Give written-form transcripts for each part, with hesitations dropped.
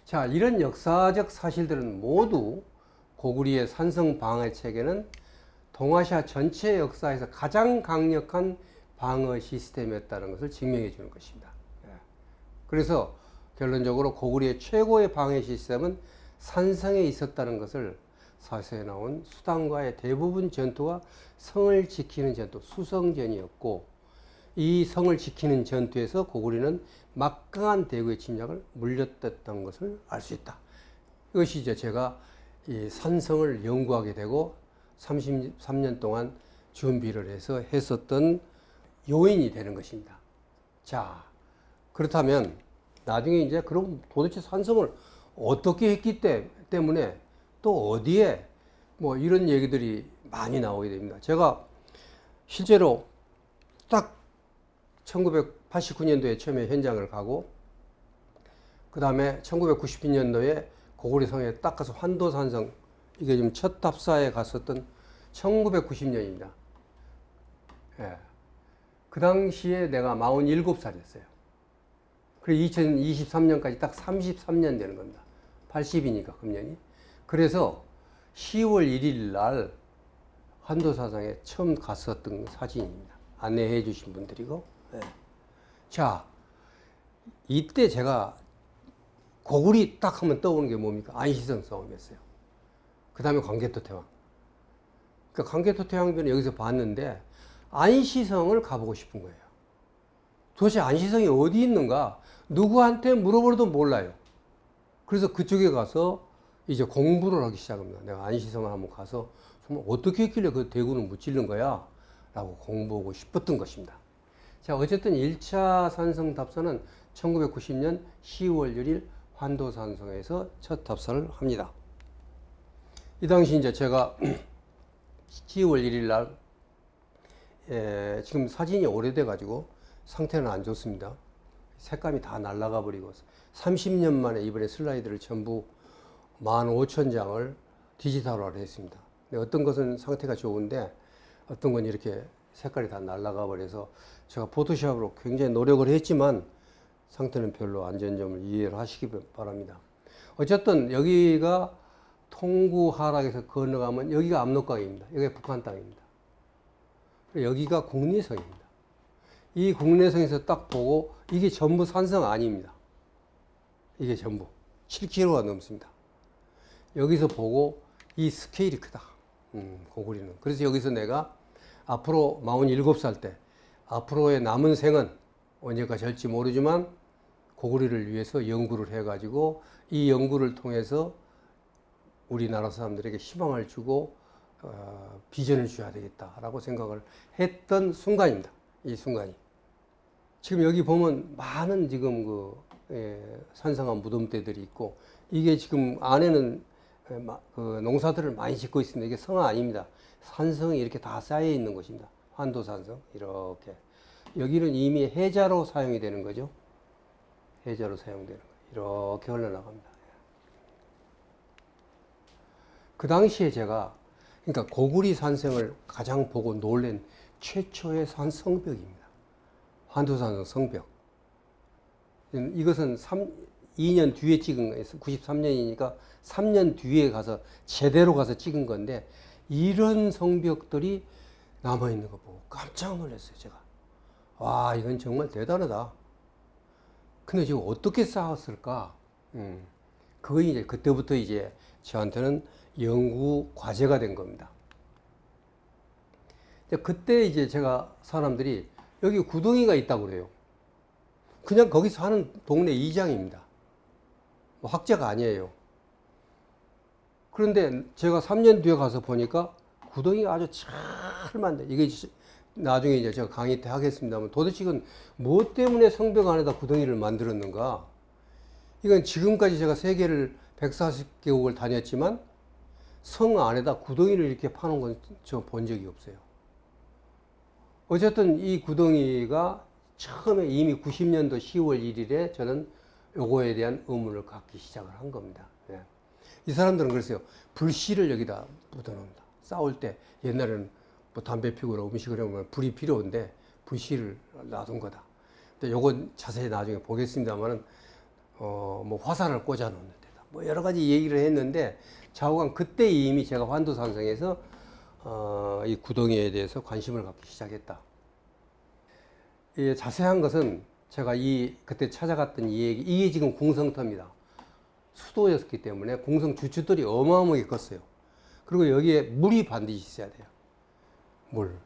자, 이런 역사적 사실들은 모두 고구려의 산성 방어 체계는 동아시아 전체 역사에서 가장 강력한 방어 시스템이었다는 것을 증명해 주는 것입니다. 그래서 결론적으로 고구려의 최고의 방어 시스템은 산성에 있었다는 것을 사서에 나온 수단과의 대부분 전투와 성을 지키는 전투, 수성전이었고, 이 성을 지키는 전투에서 고구려는 막강한 대구의 침략을 물렸던 것을 알 수 있다. 이것이 이제 제가 이 산성을 연구하게 되고 33년 동안 준비를 해서 했었던 요인이 되는 것입니다. 자, 그렇다면 나중에 이제 그럼 도대체 산성을 어떻게 했기 때문에 또 어디에 뭐 이런 얘기들이 많이 나오게 됩니다. 제가 실제로 딱 1989년도에 처음에 현장을 가고, 그 다음에 1992년도에 고구려성에 딱 가서 환도산성, 이게 지금 첫 답사에 갔었던 1990년입니다. 예. 그 당시에 내가 47살이었어요. 그리고 2023년까지 딱 33년 되는 겁니다. 80이니까 금년이. 그래서 10월 1일 날 환도사상에 처음 갔었던 사진입니다. 안내해 주신 분들이고. 네. 자, 이때 제가 고구리 딱 하면 떠오르는 게 뭡니까? 안시성 싸움이었어요. 그 다음에 광개토태왕. 그러니까 광개토태왕전을 여기서 봤는데 안시성을 가보고 싶은 거예요. 도대체 안시성이 어디 있는가? 누구한테 물어보려도 몰라요. 그래서 그쪽에 가서 이제 공부를 하기 시작합니다. 내가 안시성을 한번 가서 정말 어떻게 했길래 그 대군을 무찌른 거야? 라고 공부하고 싶었던 것입니다. 자, 어쨌든 1차 산성 답사는 1990년 10월 1일 환도산성에서 첫 답사를 합니다. 이 당시 이제 제가 10월 1일 날, 지금 사진이 오래돼 가지고 상태는 안 좋습니다. 색감이 다 날아가 버리고 30년 만에 이번에 슬라이드를 전부 15,000장을 디지털화를 했습니다. 어떤 것은 상태가 좋은데 어떤 건 이렇게 색깔이 다 날아가 버려서 제가 포토샵으로 굉장히 노력을 했지만 상태는 별로 안 좋은 점을 이해를 하시기 바랍니다. 어쨌든 여기가 통구 하락에서 건너가면 여기가 압록강입니다. 여기가 북한 땅입니다. 여기가 국내성입니다. 이 국내성에서 딱 보고 이게 전부 산성 아닙니다. 이게 전부 7km가 넘습니다. 여기서 보고 이 스케일이 크다. 고구리는. 그래서 여기서 내가 앞으로 47살 때 앞으로의 남은 생은 언제까지 할지 모르지만 고구리를 위해서 연구를 해가지고 이 연구를 통해서 우리나라 사람들에게 희망을 주고 비전을 줘야 되겠다라고 생각을 했던 순간입니다. 이 순간이. 지금 여기 보면 많은 지금 산성한 무덤대들이 있고, 이게 지금 안에는 농사들을 많이 짓고 있습니다. 이게 성 아닙니다. 산성이 이렇게 다 쌓여 있는 곳입니다. 환도산성 이렇게. 여기는 이미 해자로 사용이 되는 거죠. 해자로 사용되는 거. 이렇게 흘러나갑니다. 그 당시에 제가 그러니까 고구리 산성을 가장 보고 놀란 최초의 산성벽입니다. 환도산성 성벽. 이것은 2년 뒤에 찍은 거예요. 93년이니까 3년 뒤에 가서 제대로 가서 찍은 건데 이런 성벽들이 남아있는 거 보고 깜짝 놀랐어요. 제가. 와, 이건 정말 대단하다. 근데 지금 어떻게 쌓았을까? 그거 이제 그때부터 이제 저한테는 연구 과제가 된 겁니다. 그때 이제 제가 사람들이 여기 구덩이가 있다고 그래요. 그냥 거기 사는 동네 이장입니다. 뭐 학자가 아니에요. 그런데 제가 3년 뒤에 가서 보니까 구덩이가 아주 찰만데, 이게 나중에 이제 제가 강의 때 하겠습니다만 도대체 이건 무엇 때문에 성벽 안에다 구덩이를 만들었는가? 이건 지금까지 제가 세계를 140개국을 다녔지만 성 안에다 구덩이를 이렇게 파는 건 저 본 적이 없어요. 어쨌든 이 구덩이가 처음에 이미 90년도 10월 1일에 저는 요거에 대한 의문을 갖기 시작을 한 겁니다. 예. 이 사람들은 그랬어요. 불씨를 여기다 묻어놓는다. 싸울 때 옛날에는 뭐 담배 피우거나 음식을 해보면 불이 필요한데 불씨를 놔둔 거다. 근데 요건 자세히 나중에 보겠습니다만은 뭐 화살을 꽂아 놓는 데다. 뭐 여러 가지 얘기를 했는데 좌우간 그때 이미 제가 환도산성에서 이 구덩이에 대해서 관심을 갖기 시작했다. 이 자세한 것은 제가 그때 찾아갔던 이 얘기, 이게 지금 궁성터입니다. 수도였기 때문에 궁성 주춧돌이 어마어마하게 컸어요. 그리고 여기에 물이 반드시 있어야 돼요. 물.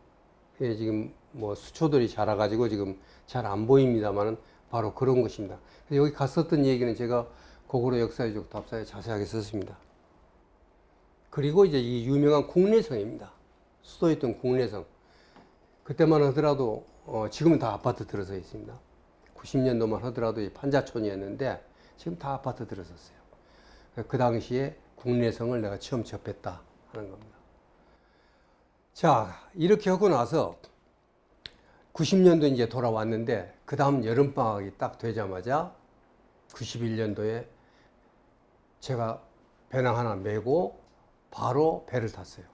이게 지금 뭐 수초들이 자라가지고 지금 잘 안 보입니다만은 바로 그런 것입니다. 여기 갔었던 얘기는 제가 고구려 역사유적 답사에 자세하게 썼습니다. 그리고 이제 이 유명한 국내성입니다. 수도에 있던 국내성. 그때만 하더라도 지금은 다 아파트 들어서 있습니다. 90년도만 하더라도 이 판자촌이었는데 지금 다 아파트 들어섰어요. 그 당시에 국내성을 내가 처음 접했다 하는 겁니다. 자, 이렇게 하고 나서 90년도 이제 돌아왔는데 그 다음 여름방학이 딱 되자마자 91년도에 제가 배낭 하나 메고 바로 배를 탔어요.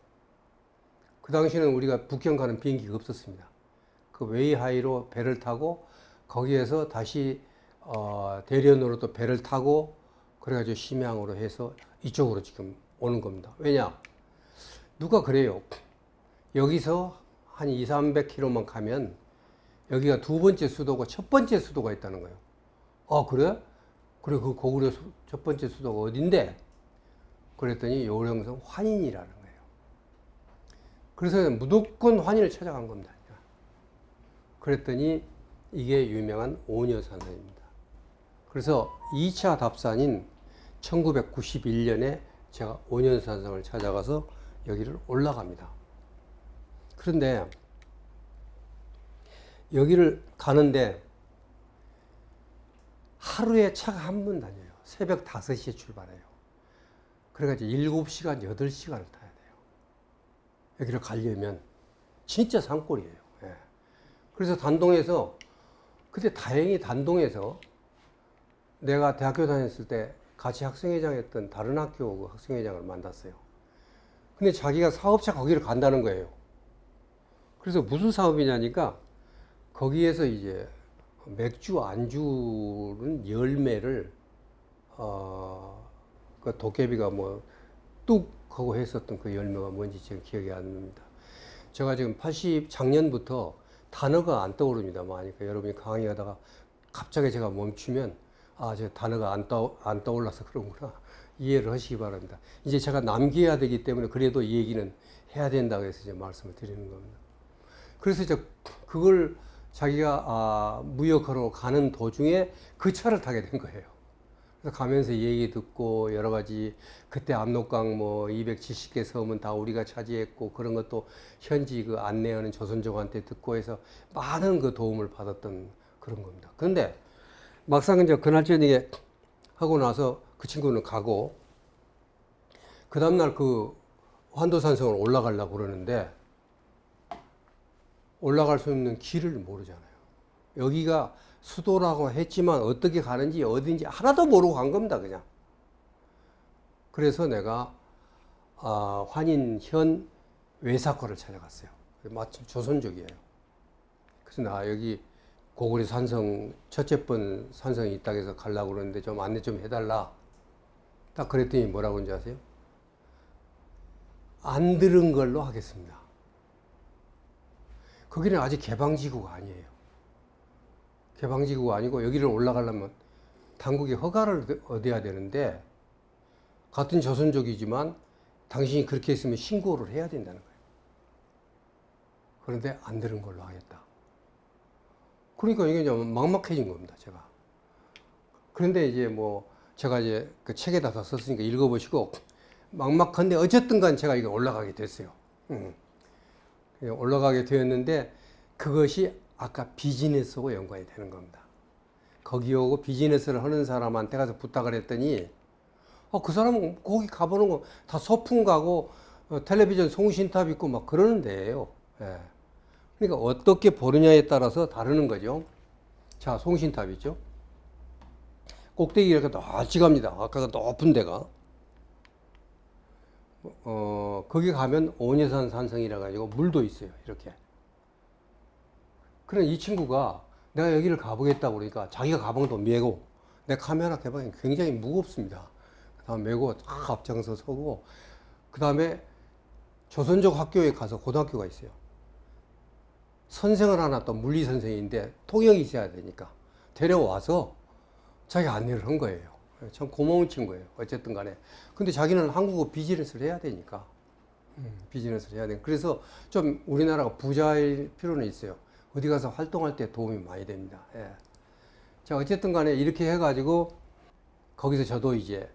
그 당시에는 우리가 북경 가는 비행기가 없었습니다. 그 웨이하이로 배를 타고 거기에서 다시 대련으로 또 배를 타고 그래가지고 심양으로 해서 이쪽으로 지금 오는 겁니다. 왜냐? 누가 그래요. 여기서 한 200-300km만 가면 여기가 두 번째 수도고 첫 번째 수도가 있다는 거예요. 아, 그래? 그래, 그 고구려 첫 번째 수도가 어딘데? 그랬더니 요령성 환인이라는 거예요. 그래서 무조건 환인을 찾아간 겁니다. 그랬더니 이게 유명한 오녀산성입니다. 그래서 2차 답산인 1991년에 제가 오녀산성을 찾아가서 여기를 올라갑니다. 그런데 여기를 가는데 하루에 차가 한 번 다녀요. 새벽 5시에 출발해요. 그래가지고 7시간, 8시간을 타야 돼요. 여기를 가려면 진짜 산골이에요. 예. 그래서 단동에서, 그때 다행히 단동에서 내가 대학교 다녔을 때 같이 학생회장 했던 다른 학교 그 학생회장을 만났어요. 근데 자기가 사업차 거기를 간다는 거예요. 그래서 무슨 사업이냐니까 거기에서 이제 맥주 안주는 열매를 그 도깨비가 뭐 뚝 하고 했었던 그 열매가 뭔지 지금 기억이 안 납니다. 제가 지금 작년부터 단어가 안 떠오릅니다. 그러니까 여러분이 강의하다가 갑자기 제가 멈추면 저 단어가 안 떠올라서 그런구나 이해를 하시기 바랍니다. 이제 제가 남겨야 되기 때문에 그래도 이 얘기는 해야 된다고 해서 이제 말씀을 드리는 겁니다. 그래서 이제 그걸 자기가 무역하러 가는 도중에 그 차를 타게 된 거예요. 그래서 가면서 얘기 듣고 여러 가지 그때 압록강 뭐 270개 섬은 다 우리가 차지했고 그런 것도 현지 그 안내하는 조선족한테 듣고 해서 많은 그 도움을 받았던 그런 겁니다. 그런데 막상 이제 그날 저녁에 하고 나서 그 친구는 가고 그 다음날 그 환도산성을 올라가려고 그러는데 올라갈 수 있는 길을 모르잖아요. 여기가 수도라고 했지만 어떻게 가는지 어딘지 하나도 모르고 간 겁니다. 그냥. 그래서 내가 환인현 외사코를 찾아갔어요. 마침 조선족이에요. 그래서 나 여기 고구려 산성 첫째 번 산성이 있다고 해서 가려고 그러는데 좀 안내 좀 해달라. 딱 그랬더니 뭐라고 하는지 아세요? 안 들은 걸로 하겠습니다. 거기는 아직 개방지구가 아니에요. 개방지구가 아니고 여기를 올라가려면 당국이 허가를 얻어야 되는데 같은 조선족이지만 당신이 그렇게 했으면 신고를 해야 된다는 거예요. 그런데 안 들은 걸로 하겠다. 그러니까 이게 좀 막막해진 겁니다, 제가. 그런데 이제 뭐 제가 이제 그 책에다 다 썼으니까 읽어보시고 막막한데 어쨌든 간 제가 이거 올라가게 됐어요. 올라가게 되었는데 그것이 아까 비즈니스하고 연관이 되는 겁니다. 거기 오고 비즈니스를 하는 사람한테 가서 부탁을 했더니 그 사람은 거기 가보는 거 다 소풍 가고 텔레비전 송신탑 있고 막 그러는 데예요. 예. 그러니까 어떻게 보느냐에 따라서 다르는 거죠. 자, 송신탑 있죠. 꼭대기가 이렇게 널찍합니다. 아까 높은 데가. 거기 가면 오녀산 산성이라 가지고 물도 있어요. 이렇게. 그래 이 친구가 내가 여기를 가보겠다고 그러니까 자기가 가방도 메고 내 카메라 개방이 굉장히 무겁습니다. 그 다음 메고 딱 앞장서 서고, 그 다음에 조선족 학교에 가서 고등학교가 있어요. 선생을 하나 또 물리 선생인데 통역이 있어야 되니까 데려와서 자기 안내를 한 거예요. 참 고마운 친구예요. 어쨌든 간에. 근데 자기는 한국어 비즈니스를 해야 되니까. 비즈니스를 해야 돼. 그래서 좀 우리나라가 부자일 필요는 있어요. 어디 가서 활동할 때 도움이 많이 됩니다. 예. 자, 어쨌든 간에 이렇게 해가지고 거기서 저도 이제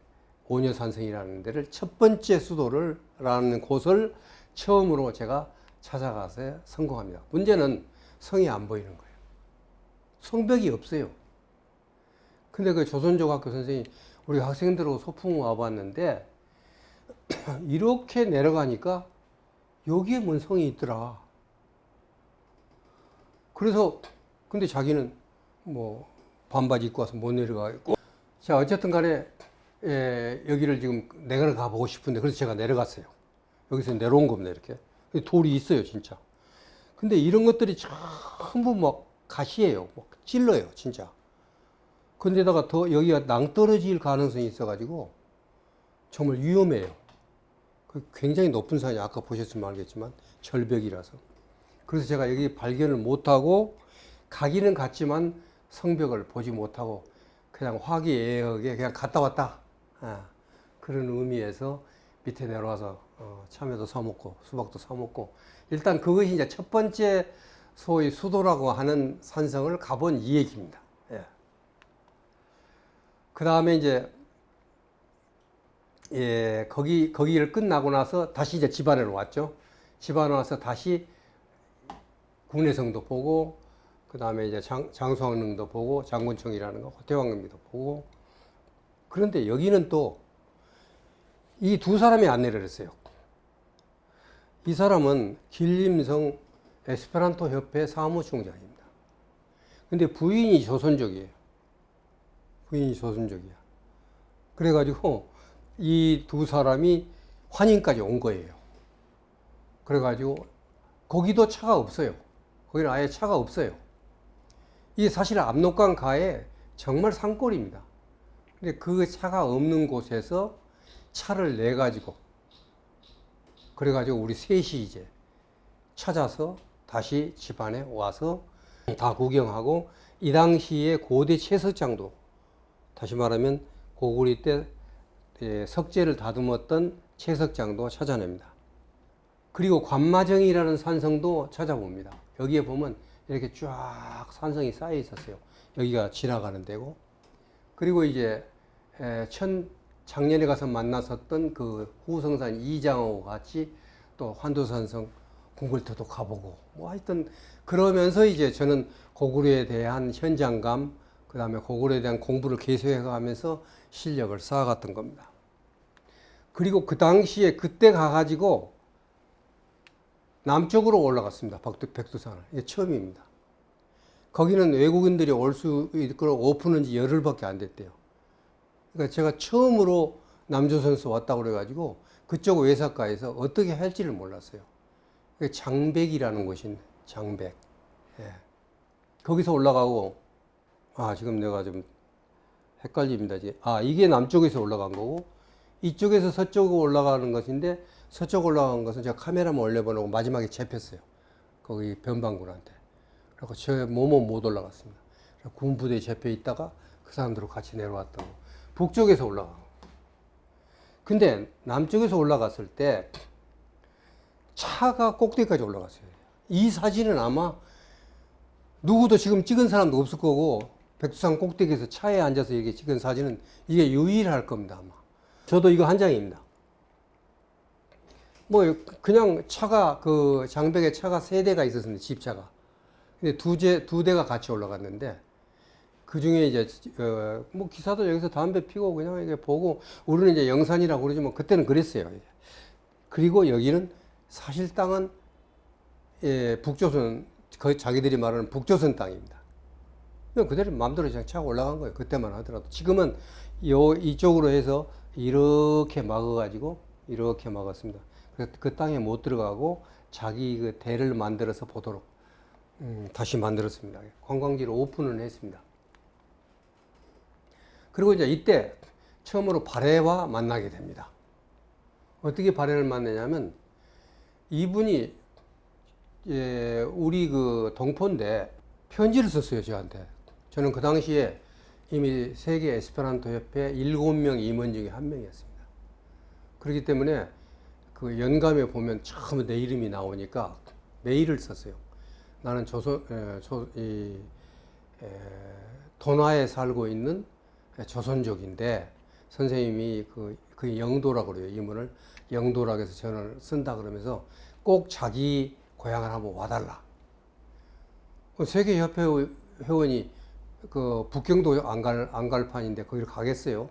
오녀산성이라는 데를 첫 번째 수도라는 곳을 처음으로 제가 찾아가서 성공합니다. 문제는 성이 안 보이는 거예요. 성벽이 없어요. 근데 그 조선족 학교 선생님이 우리 학생들하고 소풍 와봤는데 이렇게 내려가니까 여기에 뭔 성이 있더라. 그래서 근데 자기는 뭐 반바지 입고 와서 못 내려가고, 자 어쨌든 간에 여기를 지금 내려가 보고 싶은데 그래서 제가 내려갔어요. 여기서 내려온 겁니다. 이렇게 돌이 있어요 진짜. 근데 이런 것들이 전부 막 가시예요. 막 찔러요 진짜. 근데다가 더 여기가 낭떠러질 가능성이 있어가지고 정말 위험해요. 굉장히 높은 산이 아까 보셨으면 알겠지만 절벽이라서. 그래서 제가 여기 발견을 못하고 가기는 갔지만 성벽을 보지 못하고 그냥 화기애애하게 그냥 갔다 왔다. 그런 의미에서 밑에 내려와서 참외도 사먹고 수박도 사먹고, 일단 그것이 이제 첫 번째 소위 수도라고 하는 산성을 가본 이 얘기입니다. 예. 그 다음에 이제 거기를 끝나고 나서 다시 이제 집안으로 왔죠. 집안에 와서 다시 국내성도 보고, 그 다음에 이제 장수왕릉도 보고, 장군청이라는 거, 호태왕릉도 보고. 그런데 여기는 또 이 두 사람이 안내를 했어요. 이 사람은 길림성 에스페란토 협회 사무총장입니다. 근데 부인이 조선족이에요. 부인이 조선족이야. 그래가지고 이 두 사람이 환인까지 온 거예요. 그래가지고 거기도 차가 없어요. 거기는 아예 차가 없어요. 이게 사실 압록강 가에 정말 산골입니다. 근데 그 차가 없는 곳에서 차를 내 가지고, 그래가지고 우리 셋이 이제 찾아서 다시 집안에 와서 다 구경하고, 이 당시에 고대 채석장도, 다시 말하면 고구리 때 석재를 다듬었던 채석장도 찾아냅니다. 그리고 관마정이라는 산성도 찾아봅니다. 여기에 보면 이렇게 쫙 산성이 쌓여 있었어요. 여기가 지나가는 데고. 그리고 이제 작년에 가서 만났었던 그 후성산 이장하고 같이 또 환도산성 궁궐터도 가보고, 뭐 하여튼 그러면서 이제 저는 고구려에 대한 현장감, 그 다음에 고구려에 대한 공부를 계속해가면서 실력을 쌓아갔던 겁니다. 그리고 그 당시에 그때 가가지고 남쪽으로 올라갔습니다. 백두산을. 이게 처음입니다. 거기는 외국인들이 올 수 있도록 오픈한 지 열흘밖에 안 됐대요. 그러니까 제가 처음으로 남조선에서 왔다고 그래가지고 그쪽 외사가에서 어떻게 할지를 몰랐어요. 장백이라는 곳인데, 장백. 예. 거기서 올라가고, 지금 내가 좀 헷갈립니다. 이게 남쪽에서 올라간 거고, 이쪽에서 서쪽으로 올라가는 것인데, 서쪽 올라간 것은 제가 카메라만 올려보려고 마지막에 잡혔어요. 거기 변방군한테. 그래서 저 몸은 못 올라갔습니다. 군부대에 잡혀 있다가 그 사람들하고 같이 내려왔다고. 북쪽에서 올라가고. 근데 남쪽에서 올라갔을 때 차가 꼭대기까지 올라갔어요. 이 사진은 아마 누구도 지금 찍은 사람도 없을 거고, 백두산 꼭대기에서 차에 앉아서 이렇게 찍은 사진은 이게 유일할 겁니다, 아마. 저도 이거 한 장입니다. 뭐 그냥 차가, 그 장백에 차가 3대가 있었는데, 집차가. 근데 두 대가 같이 올라갔는데, 그 중에 이제 뭐 기사도 여기서 담배 피고 그냥 이렇게 보고, 우리는 이제 영산이라고 그러지만 그때는 그랬어요. 그리고 여기는 사실 땅은 북조선, 거의 자기들이 말하는 북조선 땅입니다. 그대로 마음대로 그냥 차고 올라간 거예요. 그때만 하더라도. 지금은 이쪽으로 해서 이렇게 막아가지고 이렇게 막았습니다. 그래서 그 땅에 못 들어가고 자기 그 대를 만들어서 보도록 다시 만들었습니다. 관광지로 오픈을 했습니다. 그리고 이제 이때 처음으로 발해와 만나게 됩니다. 어떻게 발해를 만나냐면 이분이 우리 그 동포인데 편지를 썼어요, 저한테. 저는 그 당시에 이미 세계 에스페란토 협회 7명 임원 중에 한 명이었습니다. 그렇기 때문에 그 연감에 보면 처음 내 이름이 나오니까 메일을 썼어요. 나는 돈화에 살고 있는 조선족인데 선생님이 그 영도라고 그래요. 이문을 영도라고 해서 전화를 쓴다 그러면서 꼭 자기 고향을 한번 와달라. 세계협회 회원이 그 북경도 안 갈 판인데 거기를 가겠어요.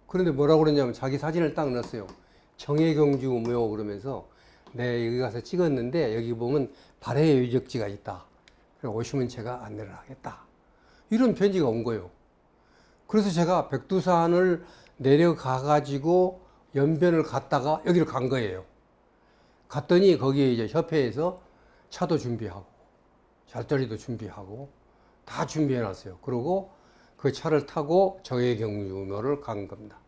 그런데 뭐라고 그랬냐면 자기 사진을 딱 넣었어요. 정해경주 묘 그러면서 네, 여기 가서 찍었는데 여기 보면 발해 유적지가 있다. 오시면 제가 안내를 하겠다. 이런 편지가 온 거예요. 그래서 제가 백두산을 내려가 가지고 연변을 갔다가 여기를 간 거예요. 갔더니 거기에 이제 협회에서 차도 준비하고 잘자리도 준비하고 다 준비해 놨어요. 그리고 그 차를 타고 정해경주묘를 간 겁니다.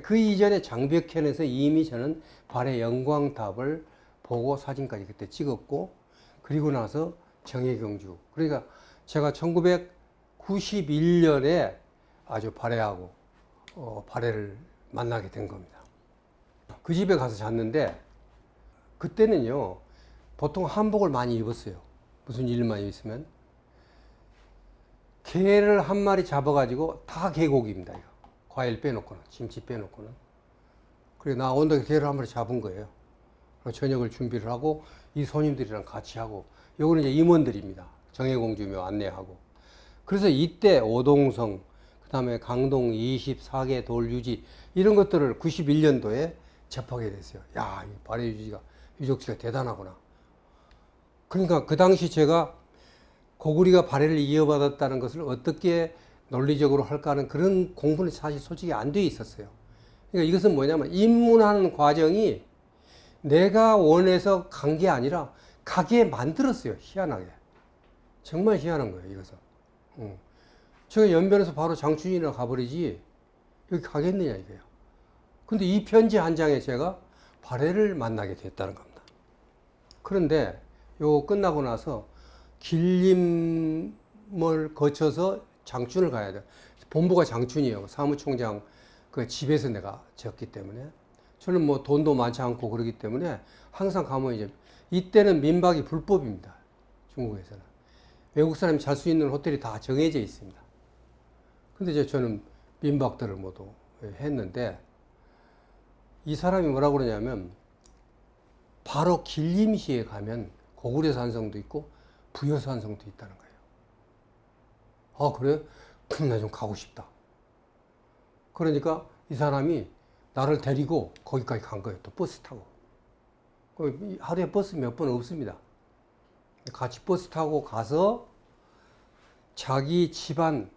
그 이전에 장벽현에서 이미 저는 발해 영광탑을 보고 사진까지 그때 찍었고, 그리고 나서 정해경주. 그러니까 제가 1991년에 아주 발해하고 발해를 만나게 된 겁니다. 그 집에 가서 잤는데 그때는요 보통 한복을 많이 입었어요. 무슨 일만 있으면 개를 한 마리 잡아가지고 다 개고기입니다. 이거. 과일 빼놓고는, 김치 빼놓고는. 그래 나 온다고 개를 한 마리 잡은 거예요. 저녁을 준비를 하고 이 손님들이랑 같이 하고, 요거는 이제 임원들입니다. 정해공주묘 안내하고. 그래서 이때 오동성, 그 다음에 강동 24개 돌 유지, 이런 것들을 91년도에 접하게 됐어요. 야, 이 발해 유적지가 대단하구나. 그러니까 그 당시 제가 고구리가 발해를 이어받았다는 것을 어떻게 논리적으로 할까 하는 그런 공부는 사실 솔직히 안 돼 있었어요. 그러니까 이것은 뭐냐면 입문하는 과정이 내가 원해서 간 게 아니라 가게 만들었어요. 희한하게. 정말 희한한 거예요, 이것은. 제가 연변에서 바로 장춘이나 가버리지 여기 가겠느냐 이거예요. 근데 이 편지 한 장에 제가 발해를 만나게 됐다는 겁니다. 그런데 요 끝나고 나서 길림을 거쳐서 장춘을 가야 돼요. 본부가 장춘이에요. 사무총장 그 집에서 내가 지었기 때문에. 저는 뭐 돈도 많지 않고 그러기 때문에 항상 가면 이제 이때는 민박이 불법입니다. 중국에서는. 외국 사람이 잘 수 있는 호텔이 다 정해져 있습니다. 근데 이제 저는 민박들을 모두 했는데 이 사람이 뭐라고 그러냐면 바로 길림시에 가면 고구려 산성도 있고 부여 산성도 있다는 거예요. 아, 그래? 그럼 나 좀 가고 싶다. 그러니까 이 사람이 나를 데리고 거기까지 간 거예요. 또 버스 타고. 하루에 버스 몇 번 없습니다. 같이 버스 타고 가서 자기 집안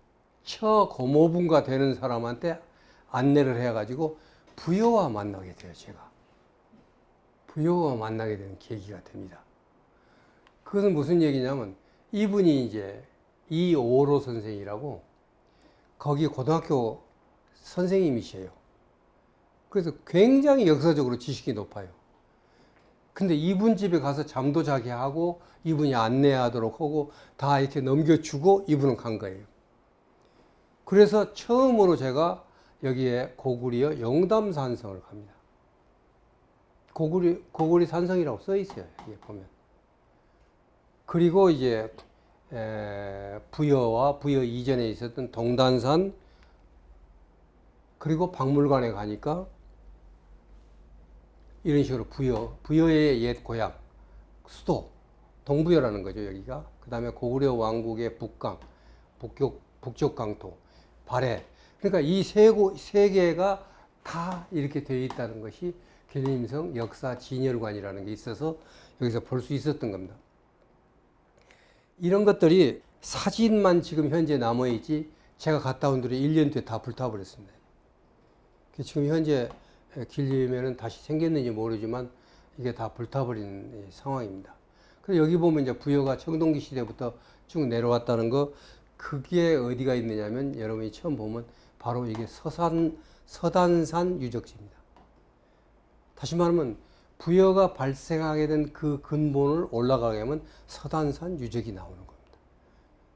처고모분가 되는 사람한테 안내를 해가지고 부여와 만나게 돼요, 제가. 부여와 만나게 되는 계기가 됩니다. 그것은 무슨 얘기냐면 이분이 이제 이오로 선생이라고 거기 고등학교 선생님이세요. 그래서 굉장히 역사적으로 지식이 높아요. 근데 이분 집에 가서 잠도 자게 하고 이분이 안내하도록 하고 다 이렇게 넘겨주고 이분은 간 거예요. 그래서 처음으로 제가 여기에 고구리의 영담산성을 갑니다. 고구리 산성이라고 써 있어요. 여기 보면. 그리고 이제 부여와 부여 이전에 있었던 동단산, 그리고 박물관에 가니까 이런 식으로 부여의 옛 고향, 수도, 동부여라는 거죠, 여기가. 그 다음에 고구려 왕국의 북강, 북쪽 강토, 발해. 그러니까 이 세 개가 다 이렇게 되어 있다는 것이 길림성 역사 진열관이라는 게 있어서 여기서 볼 수 있었던 겁니다. 이런 것들이 사진만 지금 현재 남아있지 제가 갔다 온 데를 1년 뒤에 다 불타버렸습니다. 지금 현재 길림에는 다시 생겼는지 모르지만 이게 다 불타버린 상황입니다. 그래서 여기 보면 이제 부여가 청동기 시대부터 쭉 내려왔다는 거, 그게 어디가 있느냐면 여러분이 처음 보면 바로 이게 서단산 유적지입니다. 다시 말하면 부여가 발생하게 된 그 근본을 올라가게 하면 서단산 유적이 나오는 겁니다.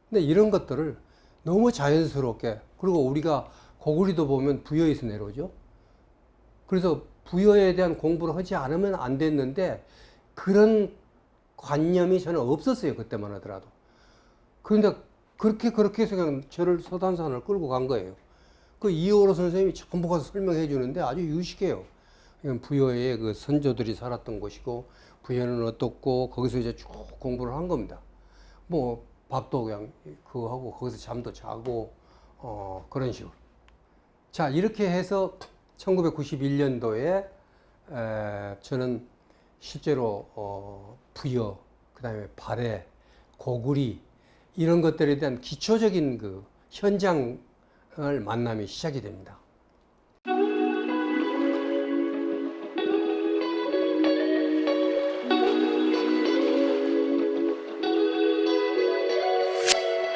근데 이런 것들을 너무 자연스럽게, 그리고 우리가 고구리도 보면 부여에서 내려오죠. 그래서 부여에 대한 공부를 하지 않으면 안 됐는데 그런 관념이 전혀 없었어요. 그때만 하더라도. 그런데 그렇게 해서 그냥 저를 서단산을 끌고 간 거예요. 그 이호로 선생님이 전부 가서 설명해 주는데 아주 유식해요. 이건 부여의 그 선조들이 살았던 곳이고 부여는 어떻고 거기서 이제 쭉 공부를 한 겁니다. 뭐 밥도 그냥 그거 하고 거기서 잠도 자고 그런 식으로. 자, 이렇게 해서 1991년도에 저는 실제로 부여, 그다음에 발해, 고구리 이런 것들에 대한 기초적인 그 현장을 만남이 시작이 됩니다.